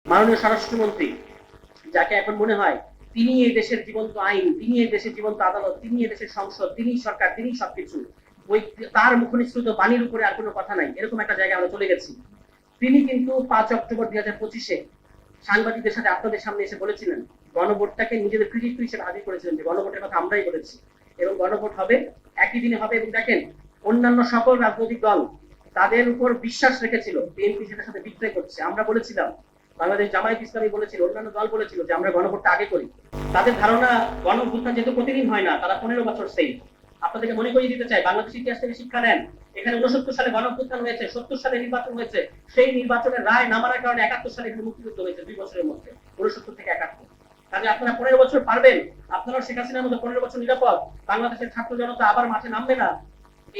মাননীয় স্বরাষ্ট্রমন্ত্রী, যাকে এখন মনে হয় তিনি এই দেশের জীবন্ত আইন, তিনি এই দেশের জীবন্ত আদালত, তিনি এই দেশের সংসদ, তিনি সরকার, তিনি সবকিছু, ওই তার মুখনিসৃত বাণীর উপরে আর কোনো কথা নাই, এরকম একটা জায়গায় আমরা চলে গেছি। তিনি কিন্তু 5 অক্টোবর 2025-এ সাংবাদিকদের সাথে আপনাদের সামনে এসে বলেছিলেন, গণভোটটাকে নিজেদের কৃতিত্ব হিসেবে হাজির করেছিলেন যে গণভোটের কথা আমরাই বলেছি এবং গণভোট হবে, একই দিনে হবে। এবং দেখেন, অন্যান্য সকল রাজনৈতিক দল তাদের উপর বিশ্বাস রেখেছিল, বিএনপি সেটার সাথে বিক্রয় করছে। আমরা বলেছিলাম, বাংলাদেশ জামায়াত ইসলামী বলেছিল, অন্যান্য দল বলেছিল যে আমরা গণভোটটা আগে করি। তাদের ধারণা গণভোটটা যেহেতু প্রতিদিন হয় না, তারা 15 বছর সেই। আপনাদেরকে মনে করিয়ে দিতে চাই, বাংলাদেশ ইতিহাস থেকে শিক্ষা নেন। এখানে 69 সালে গণঅভ্যুত্থান হয়েছে, 70 সালে নির্বাচন হয়েছে, সেই নির্বাচনের রায় না মানার কারণে 71 সালে এখানে মুক্তিযুদ্ধ হয়েছে 2 বছরের মধ্যে, 69 থেকে 71। কাজে আপনারা 15 বছর পারবেন, আপনারা শেখ হাসিনার মতো 15 বছর নিরাপদ, বাংলাদেশের ছাত্র জনতা আবার মাঠে নামবে না,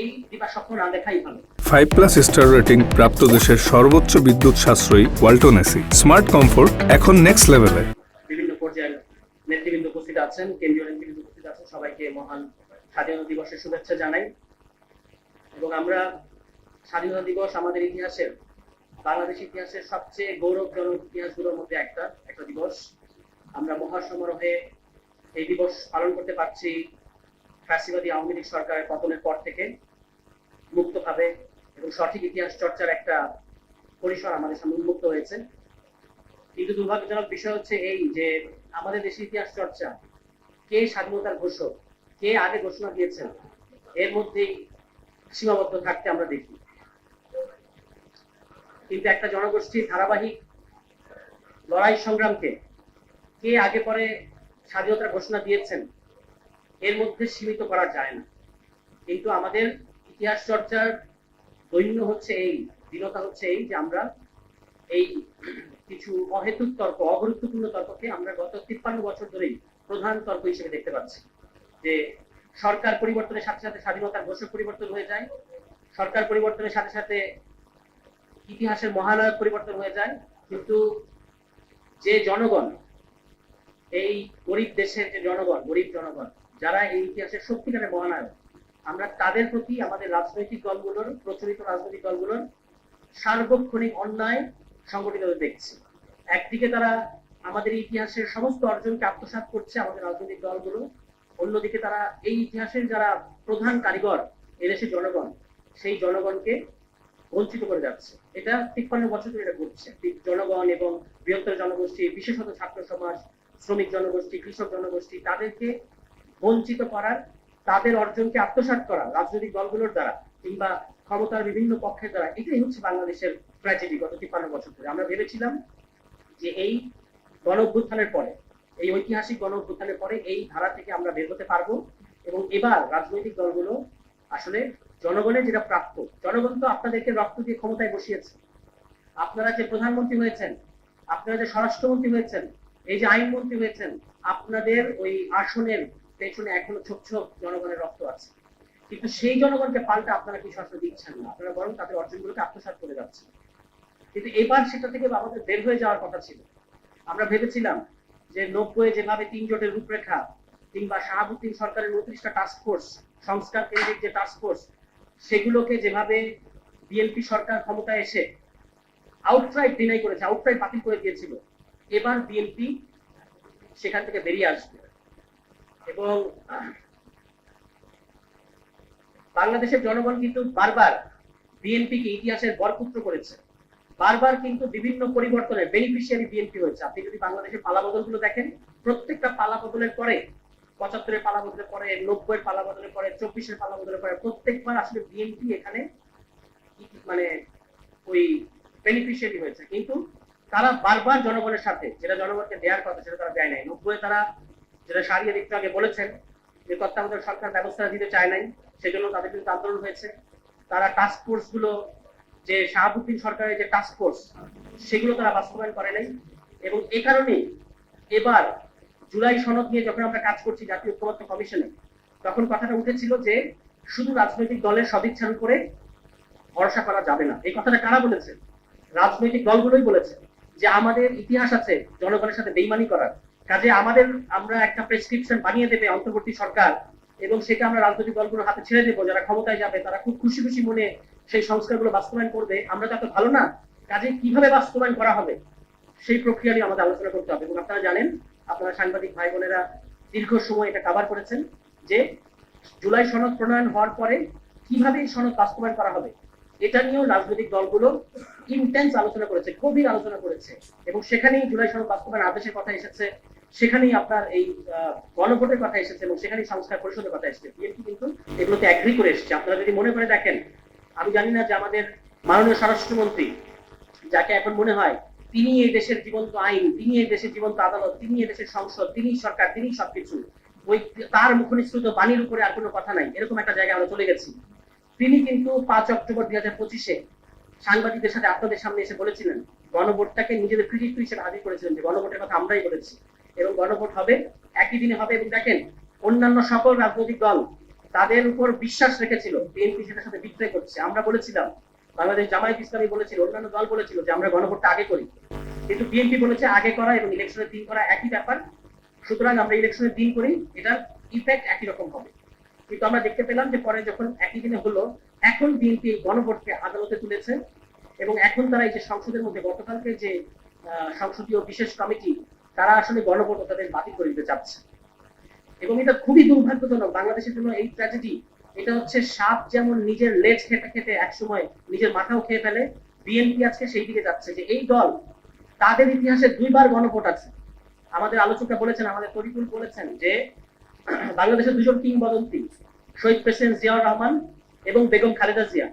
এই দিবা স্বপ্ন না দেখাই ভালো। 5+ স্টার রেটিং প্রাপ্ত দেশের সর্বোচ্চ বিদ্যুৎ সাশ্রয়ী ওয়ালটন এসি। স্মার্ট কমফোর্ট এখন নেক্সট লেভেলে। বিভিন্ন পর্যায়ের নেতৃবৃন্দ উপস্থিত আছেন, কেন্দ্রীয় নেতৃবৃন্দ উপস্থিত আছেন, সবাইকে মহান স্বাধীনতা দিবসের শুভেচ্ছা জানাই। এবং আমরা স্বাধীনতা দিবস আমাদের ইতিহাসের, বাংলাদেশ ইতিহাসের সবচেয়ে গৌরবজনক ইতিহাসগুলোর মধ্যে একটা দিবস। আমরা মহাসমারোহে এই দিবস পালন করতে পারছি ফ্যাসিবাদী আওয়ামী লীগ সরকারের পতনের পর থেকে, মুক্তভাবে এবং সঠিক ইতিহাস চর্চার একটা পরিসর আমাদের সামনে উন্মুক্ত হয়েছে। কিন্তু দুর্ভাগ্যজনক বিষয় হচ্ছে এই যে আমাদের দেশের ইতিহাস চর্চা, কে স্বাধীনতার ঘোষক, কে আগে ঘোষণা দিয়েছেন, এর মধ্যেই সীমাবদ্ধ থাকতে আমরা দেখি। কিন্তু একটা জনগোষ্ঠীর ধারাবাহিক লড়াই সংগ্রামকে কে আগে পরে স্বাধীনতার ঘোষণা দিয়েছেন, এর মধ্যে সীমিত করা যায় না। কিন্তু আমাদের ইতিহাস চর্চার দৈন্য হচ্ছে এই, দীনতা হচ্ছে এই যে আমরা এই কিছু অহেতুক তর্ক, অগুরুত্বপূর্ণ তর্ককে আমরা গত 53 বছর ধরেই প্রধান তর্ক হিসেবে দেখতে পাচ্ছি। যে সরকার পরিবর্তনের সাথে সাথে স্বাধীনতার ঘোষক পরিবর্তন হয়ে যায়, সরকার পরিবর্তনের সাথে সাথে ইতিহাসের মহানায়ক পরিবর্তন হয়ে যায়, কিন্তু যে জনগণ, এই গরিব দেশের যে জনগণ, গরিব জনগণ যারা এই ইতিহাসের সত্যিকারের মহানায়ক, আমরা তাদের প্রতি আমাদের রাজনৈতিক দলগুলোর, প্রচলিত রাজনৈতিক দলগুলোর সার্বক্ষণিক অন্যায় সংগঠিত দেখছি। একদিকে তারা আমাদের ইতিহাসের সমস্ত অর্জনকে আত্মসাৎ করছে আমাদের রাজনৈতিক দলগুলো, অন্যদিকে তারা এই ইতিহাসের যারা প্রধান কারিগর, এদেশের জনগণ, সেই জনগণকে বঞ্চিত করে যাচ্ছে। এটা 53 বছর ধরে এটা ঘটছে। জনগণ এবং বৃহত্তর জনগোষ্ঠী, বিশেষত ছাত্র সমাজ, শ্রমিক জনগোষ্ঠী, কৃষক জনগোষ্ঠী, তাদেরকে বঞ্চিত করার, তাদের অর্জনকে আত্মসাৎ করা রাজনৈতিক দলগুলোর দ্বারা কিংবা ক্ষমতার বিভিন্ন পক্ষের দ্বারা, এটাই হচ্ছে বাংলাদেশের ট্র্যাজেডি গত 53 বছর ধরে। আমরা ভেবেছিলাম যে এই গণঅভ্যুত্থানের পরে, এই ঐতিহাসিক গণঅভ্যুত্থানের পরে এই ধারা থেকে আমরা বের হতে পারবো এবং এবার রাজনৈতিক দলগুলো আসলে জনগণের যেটা প্রাপ্য, জনগণ তো আপনাদেরকে রক্ত দিয়ে ক্ষমতায় বসিয়েছে, আপনারা যে প্রধানমন্ত্রী হয়েছেন, আপনারা যে স্বরাষ্ট্রমন্ত্রী হয়েছেন, এই যে আইনমন্ত্রী হয়েছেন, আপনাদের ওই আসনের পেছনে এখনো ছোপ ছোপ জনগণের রক্ত আছে। কিন্তু সেই জনগণকে পাল্টা আপনারা কিছু আসলে দিচ্ছেন না, আপনারা বরং তাদের অর্জনগুলোকে আত্মসাৎ করে যাচ্ছেন। কিন্তু এবার সেটা থেকে আমাদের বের হয়ে যাওয়ার কথা ছিল। আমরা ভেবেছিলাম যে 90-এ যেভাবে 3 জোটের রূপরেখা কিংবা শাহাবুদ্দিন সরকারের 29টা টাস্কফোর্স, সংস্কার কেন্দ্রিক যে টাস্কফোর্স, সেগুলোকে যেভাবে বিএনপি সরকার ক্ষমতায় এসে আউটরাইট ডিনাই করেছে, আউটরাইট বাতিল করে দিয়েছিল, এবার বিএনপি সেখান থেকে বেরিয়ে আসবে। এবং বাংলাদেশের জনগণ কিন্তু বারবার বিএনপিকে ইতিহাসের বরপুত্র করেছে, বারবার কিন্তু বিভিন্ন পরিবর্তনের বেনিফিশিয়ারি বিএনপি হয়েছে। আপনি যদি বাংলাদেশের পালাবদলগুলো দেখেন, প্রত্যেকটা পালাবদলের পরে, 75-এর পালাবদলের পরে, 90-এর পালাবদলের পরে, 24-এর পালাবদলের পরে, প্রত্যেকবার আসলে বিএনপি এখানে মানে ওই বেনিফিশিয়ারি হয়েছে। কিন্তু তারা বারবার জনগণের সাথে যেটা জনগণকে দেওয়ার কথা সেটা তারা দেয় নাই। 90-এ তারা যেটা সারিয়ে একটু আগে বলেছেন যে তত্ত্বাবধায়ক সরকার ব্যবস্থা দিতে চায় নাই, সেজন্য তাদের কিন্তু আন্দোলন হয়েছে। তারা টাস্ক ফোর্স গুলো, যে শাহাবুদ্দিন সরকারের যে টাস্ক ফোর্স, সেগুলো তারা বাস্তবায়ন করে নাই। এবং এ কারণে এবার জুলাই সনদ নিয়ে যখন আমরা কাজ করছি জাতীয় ঐক্যমত্য কমিশনে, তখন কথাটা উঠেছিল যে শুধু রাজনৈতিক দলের সদিচ্ছার উপরে ভরসা করা যাবে না। এই কথাটা কারা বলেছে? রাজনৈতিক দলগুলোই বলেছে যে আমাদের ইতিহাস আছে জনগণের সাথে বেইমানি করার, কাজে আমরা একটা প্রেসক্রিপশন বানিয়ে দেবে অন্তর্বর্তী সরকার এবং সেটা আমরা রাজনৈতিক দলগুলোর হাতে ছেড়ে দেবো, যারা ক্ষমতায় যাবে তারা খুব খুশি খুশি মনে সেই সংস্কারগুলো বাস্তবায়ন করবে। আমরা তো এত ভালো না, কাজে কিভাবে বাস্তবায়ন করা হবে সেই প্রক্রিয়া নিয়ে আমাদের আলোচনা করতে হবে। এবং আপনারা জানেন, আপনারা সাংবাদিক ভাই বোনেরা দীর্ঘ সময় এটা কভার করেছেন যে জুলাই সনদ প্রণয়ন হওয়ার পরে কিভাবে এই সনদ বাস্তবায়ন করা হবে, এটা নিয়েও রাজনৈতিক দলগুলো ইন্টেন্স আলোচনা করেছে, গভীর আলোচনা করেছে। এবং সেখানেই জুলাই সনদ বাস্তবায়ন আদেশের কথা এসেছে, সেখানেই আপনার এই গণভোটের কথা এসেছে, এবং সেখানেই সংস্কার পরিষদের কথা এসেছে। বিএনপি কিন্তু এগুলোতে অ্যাগ্রি করে এসেছে। আপনারা যদি মনে করে দেখেন, আমি জানি না যে আমাদের মাননীয় স্বরাষ্ট্রমন্ত্রী, যাকে এখন মনে হয় তিনি এই দেশের জীবন্ত আইন, তিনি এই দেশের জীবন্ত আদালত, তিনি এই দেশের সংসদ, তিনি সরকার, তিনি সবকিছু, ওই তার মুখনিসৃত বাণীর উপরে আর কোনো কথা নাই, এরকম একটা জায়গায় আমরা চলে গেছি। তিনি কিন্তু 5 অক্টোবর 2025-এ সাংবাদিকদের সাথে আপনাদের সামনে এসে বলেছিলেন, গণভোটটাকে নিজেদের কৃতিত্ব হিসেবে হাজির করেছিলেন যে গণভোটের কথা আমরাই বলেছি এবং গণভোট হবে, একই দিনে হবে। এবং দেখেন, অন্যান্য সকল রাজনৈতিক দল তাদের উপর বিশ্বাস রেখেছিল, বিএনপি সেটার সাথে বিক্রয় করছে। আমরা বলেছিলাম, বাংলাদেশ জামায়াত ইসলামী বলেছিল, অন্যান্য দল বলেছিল যে আমরা গণভোটটা আগে করি, কিন্তু বিএনপি বলেছে আগে করা এবং ইলেকশনের দিন করা একই ব্যাপার, সুতরাং আমরা ইলেকশনের দিন করি, এটার ইফেক্ট একই রকম হবে। কিন্তু আমরা দেখতে পেলাম যে পরে যখন একই দিনে হলো, এখন বিএনপি গণভোটকে আদালতে তুলেছে এবং এখন তারা এই যে সংসদের মধ্যে গতকালকে যে সংসদীয় বিশেষ কমিটি, তারা আসলে গণভোট তাদের বাতিল করে দিতে চাচ্ছে। এবং এটা খুবই দুর্ভাগ্যজনক বাংলাদেশের জন্য এই ট্র্যাজেডি। এটা হচ্ছে সাপ যেমন নিজের লেজ খেতে খেতে একসময় নিজের মাথাও খেয়ে ফেলে, বিএনপি আজকে সেই দিকে যাচ্ছে যে এই দল, তাদের ইতিহাসে 2বার গণভোট আছে। আমাদের আলোচকরা বলেছেন, আমাদের তরিকুল বলেছেন যে বাংলাদেশের 2জন কিংবদন্তি, শহীদ প্রেসিডেন্ট জিয়াউর রহমান এবং বেগম খালেদা জিয়া,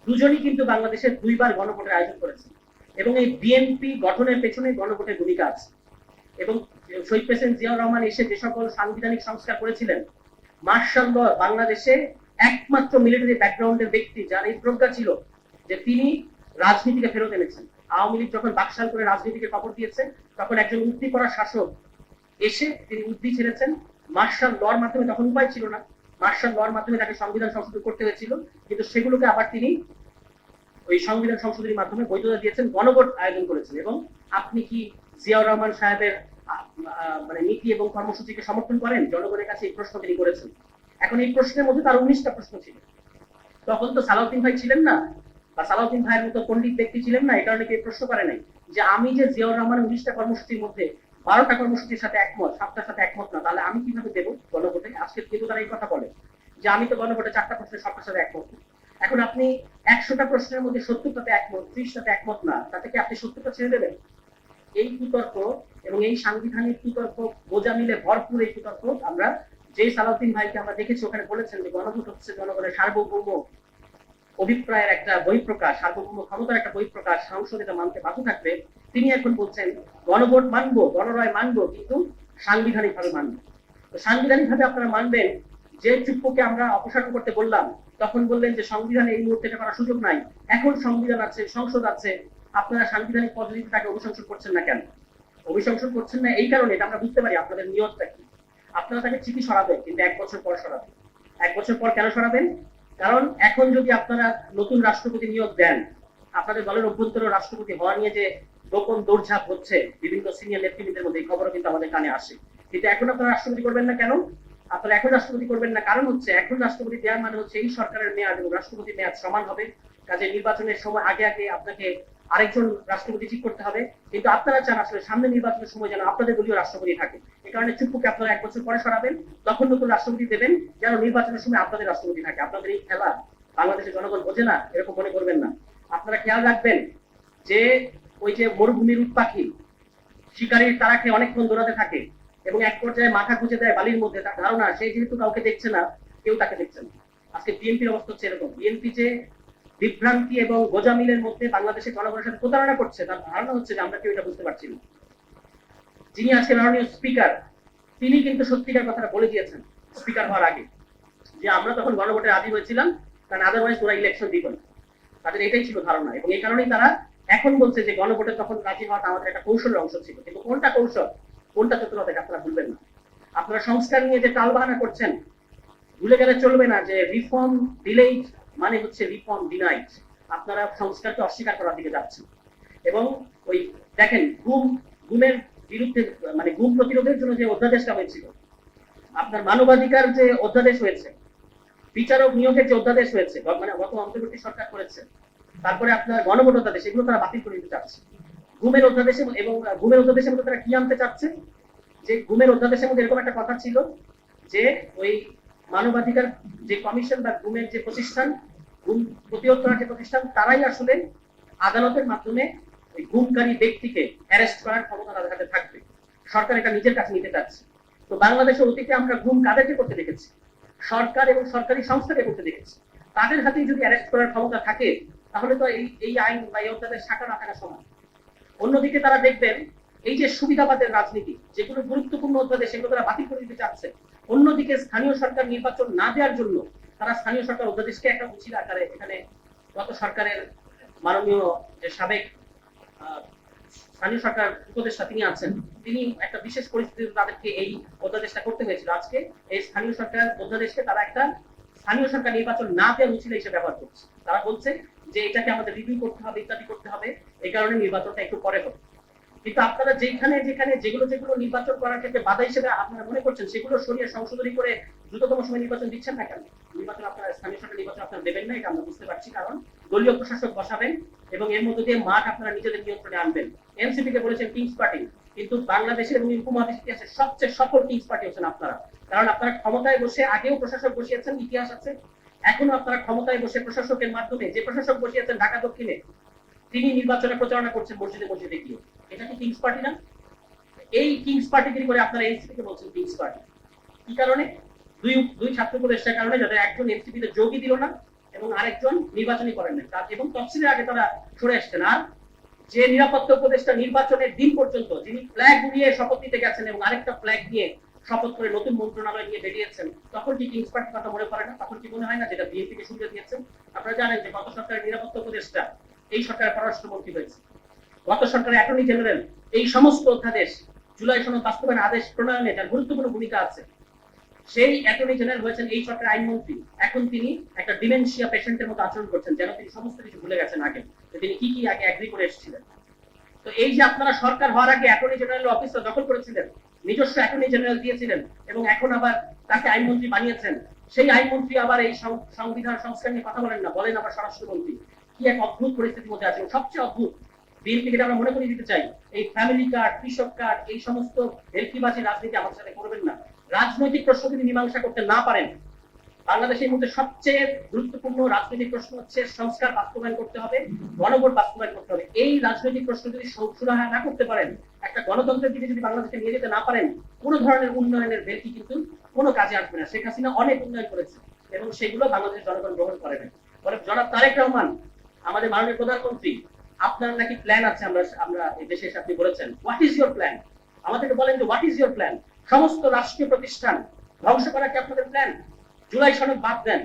দুজনই কিন্তু বাংলাদেশের 2বার গণভোটের আয়োজন করেছে। এবং এই বিএনপি গঠনের পেছনে গণভোটের ভূমিকা আছে। এবং শহীদ প্রেসিডেন্ট জিয়াউর রহমান এসে যে সকল সাংবিধানিক সংস্কার করেছিলেন, মার্শাল ল, বাংলাদেশে একমাত্র মিলিটারি ব্যাকগ্রাউন্ডের ব্যক্তি যার এই প্রজ্ঞা ছিল যে তিনি রাজনীতিকে ফেরত এনেছেন। আওয়ামী লীগ যখন বাকশাল করে রাজনীতিকে কবর দিয়েছে, তখন একজন উদ্ধি করা শাসক এসে তিনি উদ্ধি ছেড়েছেন মার্শাল লর মাধ্যমে। তখন উপায় ছিল না, মার্শাল লর মাধ্যমে তাকে সংবিধান সংশোধন করতে হয়েছিল, কিন্তু সেগুলোকে আবার তিনি ওই সংবিধান সংশোধনীর মাধ্যমে বৈধতা দিয়েছেন, গণভোট আয়োজন করেছেন। এবং আপনি কি জিয়াউর রহমান সাহেবের মানে নীতি এবং কর্মসূচিকে সমর্থন করেন? জনগণের কাছে এই প্রশ্ন তিনি করেছেন। এখন এই প্রশ্নের মধ্যে তার 19টা প্রশ্ন ছিল। তখন তো সালাউদ্দিন ভাই ছিলেন না, বা সালাউদ্দিন ভাইয়ের মতো পণ্ডিত ব্যক্তি ছিলেন না, এই কারণে কেউ প্রশ্ন করে নাই যে আমি যে জিয়াউর রহমানের 19টা কর্মসূচির মধ্যে 12টা কর্মসূচির সাথে একমত, 7টার সাথে একমত না, তাহলে আমি কিভাবে দেবো গণভোটে? আজকে কিন্তু তারা এই কথা বলে যে আমি তো গণভোটে 4টা প্রশ্নের 7টার সাথে একমত। এখন আপনি 100টা প্রশ্নের মধ্যে 70টাতে একমত, 30টাতে একমত না, তাতে কি আপনি 70টা ছেড়ে দেবেন? এই কুতর্ক এবং এই সাংবিধানিক কুতর্ক বোঝা মিলে ভরপুর এই কুতর্ক। আমরা যে সালাউদ্দিন ভাইকে আমরা দেখেছি ওখানে বলেছেন যে গণভোট হচ্ছে জনগণের সার্বভৌম অভিপ্রায়ের একটা বহিঃপ্রকাশ, সার্বভৌম ক্ষমতার একটা বহিঃপ্রকাশ, সংসদ এটা মানতে বাধ্য থাকবে। তিনি এখন বলছেন গণভোট মানবো, গণরায় মানবো, কিন্তু সাংবিধানিক ভাবে মানবো। তো সাংবিধানিক ভাবে আপনারা মানবেন, যে চুপ্পকে আমরা অপসারণ করতে বললাম তখন বললেন যে সংবিধানে এই মুহূর্তে এটা করার সুযোগ নাই, এখন সংবিধান আছে, সংসদ আছে, আপনারা সাংবিধানিক পদ্ধতিতে তাকে অভিশংসন করছেন না কেন? অভিশংসন করছেন না এই কারণে, এটা আমরা বুঝতে পারি আপনাদের নিয়তটা কি। আপনারা তাকে ঠিকই সরাবেন, কিন্তু 1 বছর পর সরাবেন। 1 বছর পর কেন সরাবেন? কারণ এখন যদি আপনারা নতুন রাষ্ট্রপতি নিয়োগ দেন, আপনাদের দলের অভ্যন্তর রাষ্ট্রপতি হওয়া নিয়ে যে গোপন দৌড়ঝাঁপ হচ্ছে বিভিন্ন সিনিয়র নেতৃবৃন্দের মধ্যে, এই খবরও কিন্তু আমাদের কানে আসে। কিন্তু এখন আপনারা রাষ্ট্রপতি করবেন না কেন? আপনারা এখন রাষ্ট্রপতি করবেন না কারণ হচ্ছে এখন রাষ্ট্রপতি দেওয়ার মানে হচ্ছে এই সরকারের মেয়াদ এবং রাষ্ট্রপতির মেয়াদ সমান হবে। কাজে নির্বাচনের সময় আগে আগে আপনাকে আরেকজন রাষ্ট্রপতি ঠিক করতে হবে। কিন্তু আপনারা চান আসলে সামনে নির্বাচনের সময় যেন আপনাদের দলীয় রাষ্ট্রপতি থাকে। এই কারণে চুপ্পুকে আপনারা 1 বছর পরে সরাবেন, তখন নতুন রাষ্ট্রপতি দেবেন যেন নির্বাচনের সময় আপনাদের রাষ্ট্রপতি থাকে। আপনাদের এই খেলা বাংলাদেশের জনগণ বোঝে না, এরকম মনে করবেন না। আপনারা খেয়াল রাখবেন যে ওই যে মরুভূমির উট পাখি শিকারীর তারা খেয়ে অনেকক্ষণ দৌড়াতে থাকে এবং এক পর্যায়ে মাথা গুঁজে দেয় বালির মধ্যে, তার ধারণা সে যেহেতু কাউকে দেখছে না, কেউ তাকে দেখছে না। আজকে বিএনপির অবস্থা হচ্ছে এরকম। বিএনপি যে বিভ্রান্তি এবং গোজামিলের মধ্যে বাংলাদেশের জনগণের সাথে প্রতারণা করছে, তার ধারণা হচ্ছে যে আমরা কেউ এটা বুঝতে পারছি না। যিনি আজকে মাননীয় স্পিকার, তিনি কিন্তু সত্যিকার কথাটা বলে দিয়েছেন স্পিকার হওয়ার আগে, যে আমরা তখন গণভোটে রাজি হয়েছিলাম, কারণ আদারওয়াইজ ওরা ইলেকশন দিব না। তাদের এটাই ছিল ধারণা, এবং এই কারণেই তারা এখন বলছে যে গণভোটে তখন রাজি হওয়াটা আমাদের একটা কৌশলের অংশ ছিল। কিন্তু কোনটা কৌশল, কোনটা চতুরতা, আপনারা ভুলবেন না। আপনারা সংস্কার নিয়ে যে টালবাহানা করছেন, ভুলে গেলে চলবে না যে রিফর্ম ডিলেইড মানে হচ্ছে রিফর্ম ডিনাইড। আপনারা সংস্কারকে অস্বীকার করার দিকে যাচ্ছেন। এবং ওই দেখেন গুমের বিরুদ্ধে মানে গুম প্রতিরোধের জন্য যে অধ্যাদেশটা হয়েছিল, আপনার মানবাধিকার যে অধ্যাদেশ হয়েছে, বিচারক নিয়োগের যে অধ্যাদেশ হয়েছে, মানে গত অন্তর্বর্তী সরকার করেছে, তারপরে আপনার গণভোট অধ্যাদেশ, এগুলো তারা বাতিল করে দিতে চাচ্ছে। গুমের অধ্যাদেশে এবং গুমের অধ্যাদেশের মধ্যে তারা কি আনতে চাচ্ছে, যে গুমের অধ্যাদেশের মধ্যে এরকম একটা কথা ছিল যে ওই মানবাধিকার যে কমিশন বা গুমের যে প্রতিষ্ঠান, গুম প্রতিরোধ করার যে প্রতিষ্ঠান, তারাই আসলে আদালতের মাধ্যমে ওই গুমকারী ব্যক্তিকে অ্যারেস্ট করার ক্ষমতা তাদের হাতে থাকবে। সরকার এটা নিজের কাছে নিতে চাচ্ছে। তো বাংলাদেশের অতীতে আমরা গুম কাদেরকে করতে দেখেছি? সরকার এবং সরকারি সংস্থাকে করতে দেখেছি। তাদের হাতেই যদি অ্যারেস্ট করার ক্ষমতা থাকে, তাহলে তো এই আইন বা এই অধ্যাদেশ থাকা না থাকা সমান। অন্যদিকে তারা দেখবেন এই যে সুবিধাবাদের রাজনীতি, যেগুলো গুরুত্বপূর্ণ অধ্যাদেশ, সেগুলো তারা বাতিল করে দিতে চাচ্ছে। অন্যদিকে স্থানীয় সরকার নির্বাচন না দেওয়ার জন্য তারা স্থানীয় সরকার অধ্যাদেশকে একটা উচিত আকারে, এখানে গত সরকারের মাননীয় যে সাবেক স্থানীয় সরকার উপদেষ্টা তিনি আছেন, তিনি একটা বিশেষ পরিস্থিতিতে তাদেরকে এই অধ্যাদেশটা করতে হয়েছিল। আজকে এই স্থানীয় সরকার অধ্যাদেশকে তারা একটা স্থানীয় সরকার নির্বাচন না দেওয়ার উচিত হিসেবে ব্যবহার করছে। তারা বলছে যে এটাকে আমাদের রিভিউ করতে হবে, ইত্যাদি করতে হবে, এই কারণে নির্বাচনটা একটু পরে হবে। কিন্তু আপনারা যেখানে যেখানে যেগুলো যেগুলো নির্বাচন করার ক্ষেত্রে বাধা হিসেবে আপনারা মনে করছেন, সেগুলো সরিয়ে সংশোধনী করে দ্রুততম সময় নির্বাচন দিচ্ছেন না কেন? নির্বাচন আপনারা স্থানীয় সরকার নির্বাচন আপনারা দেবেন না, এটা আমরা বুঝতে পারছি, কারণ দলীয় প্রশাসক বসাবেন এবং এর মধ্যে দিয়ে মাঠ আপনারা নিজেদের নিয়ন্ত্রণে আনবেন। এনসিপি কে বলেছেন কিংস পার্টি, কিন্তু বাংলাদেশের এবং উপমহাদেশের ইতিহাসে সবচেয়ে সফল কিংস পার্টি হচ্ছেন আপনারা। কারণ আপনারা ক্ষমতায় বসে আগেও প্রশাসক বসিয়েছেন, ইতিহাস আছে, এখনো আপনারা ক্ষমতায় বসে প্রশাসকের মাধ্যমে, যে প্রশাসক বসিয়েছেন ঢাকা দক্ষিণে, তিনি নির্বাচনে প্রচারণা করছেন মসজিদে মসজিদে গিয়ে। এটা কি কিংস পার্টি না? এই কিংস পার্টিগিরি করে আপনারা এনসিপি কে বলছেন কিংস পার্টি। কি কারণে? দুই ছাত্র উপদেষ্টার কারণে, যাদের একজন এনসিপি তে যোগই দিল না এবং আরেকজন নির্বাচনই করেন না, এবং তফসিলের আগে তারা সরে আসছেন। আর যে নিরাপত্তা উপদেষ্টা নির্বাচনের দিন পর্যন্ত, যিনি ফ্ল্যাগ উড়িয়ে শপথ নিতে গেছেন এবং আরেকটা ফ্ল্যাগ নিয়ে শপথ করে নতুন মন্ত্রণালয় নিয়ে বেরিয়েছেন, তখন কি কিংস পার্টির কথা মনে পড়ে না? তখন কি মনে হয় না যেটা বিএনপি কে সুবিধা দিয়েছেন? আপনারা জানেন যে গত সরকারের নিরাপত্তা উপদেষ্টা এই সরকারের পররাষ্ট্রমন্ত্রী হয়েছে, গত সরকারের অ্যাটর্নি জেনারেল এই সমস্ত অধ্যাদেশ, জুলাই সনদ বাস্তবায়ন আদেশ প্রণয়নে যার গুরুত্বপূর্ণ ভূমিকা আছে, সেই অ্যাটর্নি জেনারেল হয়েছেন এই সরকারের আইনমন্ত্রী। এখন তিনি একটা ডিমেনশিয়া পেশেন্টের মতো আচরণ করছেন, যেন তিনি সমস্ত কিছু ভুলে গেছেন আগে, তিনি কি কি আগে এগ্রি করে এসেছিলেন। তো এই যে আপনারা সরকার হওয়ার আগে অ্যাটর্নি জেনারেল অফিসটা দখল করেছিলেন, নিজস্ব অ্যাটর্নি জেনারেল দিয়েছিলেন এবং এখন আবার তাকে আইনমন্ত্রী বানিয়েছেন, সেই আইনমন্ত্রী আবার এই সংবিধান সংস্কার নিয়ে কথা বলেন না, বলেন আবার স্বরাষ্ট্রমন্ত্রী। কি এক অদ্ভুত পরিস্থিতির মধ্যে আছে। সবচেয়ে অদ্ভুত, বিএনপিকে আমরা মনে করিয়ে দিতে চাই, এই ফ্যামিলি কার্ড, কৃষক কার্ড, এই সমস্ত ভেলকিবাজি রাজনীতি আমাদের সাথে করবেন না। রাজনৈতিক প্রশ্ন যদি মীমাংসা করতে না পারেন, বাংলাদেশের মধ্যে সবচেয়ে গুরুত্বপূর্ণ রাজনৈতিক প্রশ্ন হচ্ছে সংস্কার বাস্তবায়ন করতে হবে, গণভোট বাস্তবায়ন করতে হবে। এই রাজনৈতিক প্রশ্ন যদি সুরাহা না করতে পারেন, একটা গণতন্ত্রের দিকে যদি বাংলাদেশকে নিয়ে যেতে না পারেন, কোন ধরনের উন্নয়নের ভেলকি কিন্তু কোনো কাজে আসবে না। শেখ হাসিনা অনেক উন্নয়ন করেছে এবং সেগুলো বাংলাদেশের জনগণ গ্রহণ করে না। ফলে জনাব তারেক রহমান, আমাদের মাননীয় প্রধানমন্ত্রী, আপনার নাকি প্ল্যান আছে, আমরা এই দেশে এসে আপনি বলেছেন, হোয়াট ইজ ইউর প্ল্যান? আমাদেরকে বলেন যে হোয়াট ইজ ইউর প্ল্যান? সমস্ত রাষ্ট্রীয় প্রতিষ্ঠান ধ্বংস করা কি আপনাদের প্ল্যান? জুলাই সনদ বাদ দেন।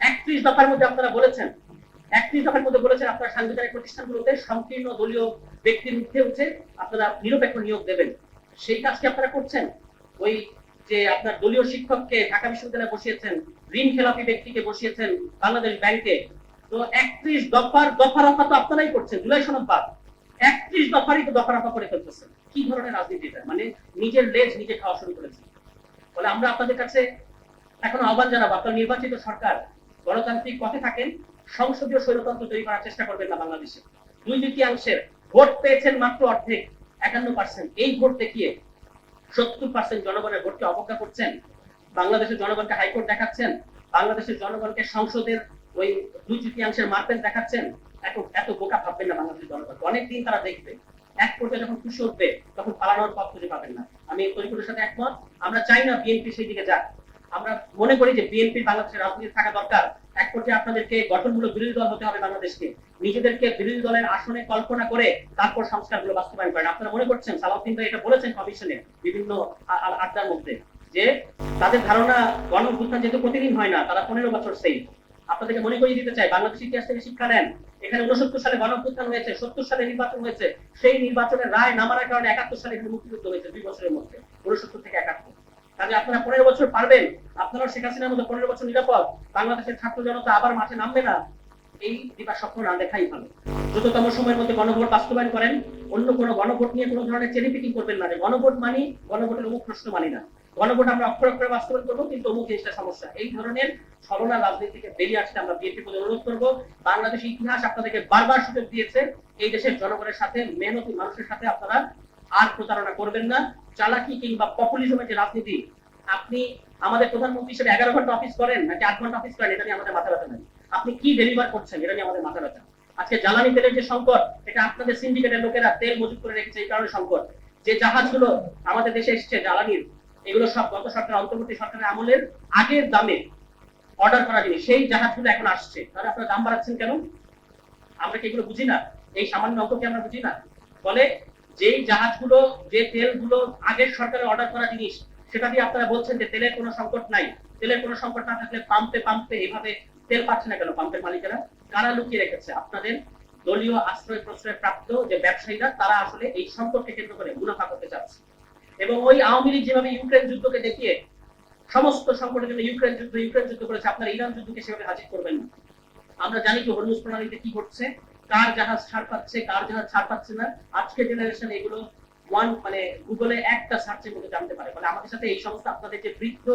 31 দফার মধ্যে আপনারা বলেছেন, 31 দফার মধ্যে বলেছেন আপনারা সাংবিধানিক প্রতিষ্ঠানগুলোতে সংকীর্ণ দলীয় ব্যক্তির উঠে উঠে আপনারা নিরপেক্ষ নিয়োগ দেবেন। সেই কাজ কি আপনারা করছেন? ওই যে আপনার দলীয় শিক্ষককে ঢাকা বিশ্ববিদ্যালয়ে বসিয়েছেন, ঋণ খেলাপি ব্যক্তিকে বসিয়েছেন বাংলাদেশ ব্যাংকে, তো 31 দফা রফা তো আপনারাই করছেন, জুলাই সনদ বাদ। 31 দফারই তো দফা রফা করে ফেলতেছেন। কি ধরনের রাজনীতি এটা? মানে নিজের লেজ নিজে খাওয়া শুরু করেছে। বলে আমরা আপনাদের কাছে এখন আহ্বান জানাবো, আপনার নির্বাচিত সরকার গণতান্ত্রিক পথে থাকেন, সংসদীয় স্বৈরতন্ত্র তৈরি করার চেষ্টা করবেন না বাংলাদেশে। 2/3 ভোট পেয়েছেন মাত্র অর্ধেক, 51%। এই ভোট দেখিয়ে 70% জনগণের ভোটকে অবজ্ঞা করছেন, বাংলাদেশের জনগণকে হাইকোর্ট দেখাচ্ছেন, বাংলাদেশের জনগণকে সংসদের ওই 2/3 মারপেন দেখাচ্ছেন। এত বোকা ভাববেন না বাংলাদেশের জনগণ। অনেকদিন তারা দেখবে, এক পর্যায়ে যখন খুশি উঠবে তখন পালানোর পথ খুঁজে পাবেন না। আমি তরিকুলের সাথে একমত, আমরা চাই না বিএনপি সেই দিকে যাক। আমরা মনে করি যে বিএনপি বাংলাদেশের রাজনীতি থাকা দরকার। এক পর্যায়ে আপনাদেরকে গঠনমূলক বিরোধী দল হতে হবে বাংলাদেশকে, নিজেদেরকে বিরোধী দলের আসনে কল্পনা করে তারপর সংস্কারগুলো বাস্তবায়ন করেন। আপনারা মনে করছেন সালাউদ্দিন ভাই এটা বলেছেন কমিশনে বিভিন্ন আড্ডার মধ্যে, যে তাদের ধারণা গণঅভ্যুত্থান যেহেতু প্রতিদিন হয় না, তারা 15 বছর সেই। আপনাদেরকে মনে করিয়ে দিতে চাই, বাংলাদেশ ইতিহাস থেকে শিক্ষা নেন। এখানে 69 সালে গণঅভ্যুত্থান হয়েছে, 70 সালে নির্বাচন হয়েছে, সেই নির্বাচনের রায় না মানার কারণে 71 সালে এখানে মুক্তিযুদ্ধ হয়েছে 2 বছরের মধ্যে, 69 থেকে 71। কাজে আপনারা 15 বছর পারবেন, আপনারা শেখ হাসিনার মতো 15 বছর নিরাপদ, বাংলাদেশের ছাত্র জনতা আবার মাঠে নামবে না, এই দিবা স্বপ্ন না দেখাই ভালো। দ্রুততম সময়ের মধ্যে গণভোট বাস্তবায়ন করেন। অন্য কোনো গণভোট নিয়ে কোনো ধরনের চেরি পিকিং করবেন না, যে গণভোট মানি, গণভোটের অমুক প্রশ্ন মানি না। গণভোট আমরা অক্ষরে অক্ষরে বাস্তবায়ন করবো, কিন্তু অমুক জিনিসটা সমস্যা, এই ধরনের ছলনা রাজনীতি থেকে বেরিয়ে আসতে আমরা বিএনপি প্রতি অনুরোধ করবো। বাংলাদেশের ইতিহাস আপনাদেরকে বারবার সুযোগ দিয়েছে, এই দেশের জনগণের সাথে, মেহনতি মানুষের সাথে আপনারা আর প্রতারণা করবেন না। চালাকি কিংবা পপুলিজমের যে রাজনীতি, আপনি আমাদের প্রধানমন্ত্রী হিসেবে 11 ঘন্টা অফিস করেন নাকি 8 ঘন্টা অফিস করেন, এটা নিয়ে আমাদের মাথা ব্যথা নেই। আপনি কি ডেলিভার করছেন, এটা নিয়ে আমাদের মাথা ব্যথা। আজকে জ্বালানি তেলের যে সংকট, এটা আপনাদের সিন্ডিকেটের লোকেরা তেল মজুত করে রেখেছে, এই কারণে সংকট। যে জাহাজগুলো আমাদের দেশে এসছে জ্বালানির, এগুলো সব গত সরকার, অন্তর্বর্তী সরকারের আমলের আগের দামে অর্ডার করা জিনিস, সেই জাহাজগুলো এখন আসছে। তাহলে আপনারা দাম বাড়াচ্ছেন কেন? আমরা কি এগুলো বুঝি না? এই সামান্য অঙ্ক কি আমরা বুঝি না? ফলে যেই জাহাজগুলো, যে তেলগুলো আগের সরকারের অর্ডার করা জিনিস, সেটা দিয়ে আপনারা বলছেন যে তেলের কোনো সংকট নাই। তেলের কোনো সংকট না থাকলে পাম্পে পাম্পে এভাবে তেল পাচ্ছে না কেন পাম্পের মালিকেরা? কারা লুকিয়ে রেখেছে? আপনাদের দলীয় আশ্রয় প্রশ্রয় প্রাপ্ত যে ব্যবসায়ীরা, তারা আসলে এই সংকটকে কেন্দ্র করে মুনাফা করতে চাচ্ছে। এবং ওই আওয়ামী লীগ যেভাবে ইউক্রেন যুদ্ধকে দেখিয়ে সমস্ত সংকটের জন্য ইউক্রেন যুদ্ধ করেছে, আপনারা ইরান যুদ্ধকে সেভাবে হাজির করবেন না। আমরা জানি কি হরমুজ প্রণালীতে কি ঘটছে, কার জাহাজ ছাড় পাচ্ছে, কার জাহাজ ছাড় পাচ্ছে না। আজকের জেনারেশন এগুলো মানে গুগলে একটা সার্চের মধ্যে জানতে পারে। মানে আমাদের সাথে এই সমস্ত আপনাদের যে বৃদ্ধ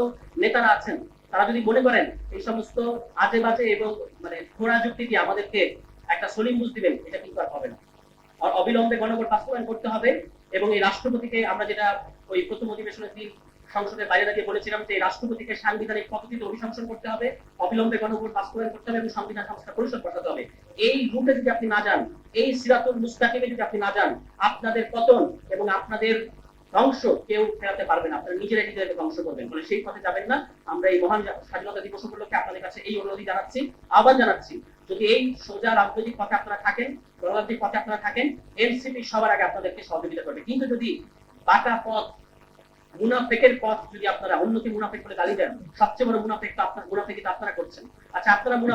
নেতারা আছেন, তারা যদি মনে করেন এই সমস্ত আজে বাজে এবং মানে ঘোড়া যুক্তি দিয়ে আমাদেরকে একটা সলিম বুঝ দিবেন, এটা কিন্তু আর হবে না। আর অবিলম্বে গণভোট বাস্তবায়ন করতে হবে। এবং এই রাষ্ট্রপতিকে আমরা যেটা ওই প্রথম অধিবেশনের দিন সংসদের বাইরে দাঁড়িয়ে বলেছিলাম, যে রাষ্ট্রপতিকে সাংবিধানিক পদ্ধতিতে অভিশংসন করতে হবে, অবিলম্বে গণভোট বাস্তবায়ন করতে হবে এবং সংবিধান সংস্কার পরিষদ বসাতে হবে। এই রুটে যদি আপনি না যান, এই সিরাতুল মুস্তাকিমে যদি আপনি না যান, আপনাদের পতন এবং আপনাদের ধ্বংস কেউ ফেরাতে পারবে না। আপনারা নিজেরা নিজেদের ধ্বংস করবেন। ফলে সেই পথে যাবেন না। আমরা এই মহান স্বাধীনতা দিবস উপলক্ষে আপনাদের কাছে এই অনুরোধই জানাচ্ছি, আহ্বান জানাচ্ছি, যদি এই সোজা রাজনৈতিক পথে আপনারা থাকেন, গণতান্ত্রিক পথে আপনারা থাকেন, এনসিপি সবার আগে আপনাদেরকে সহযোগিতা করবে। কিন্তু যদি বাঁকা পথ, মুনাফেকের পথ যদি আপনারা, অন্যকে মুনাফেক বলে গালি দেন, সবচেয়ে বড় মুনাফেক তো আপনার, মুনাফেকি তো আপনারা করছেন। আচ্ছা, আপনারা মুনাফেক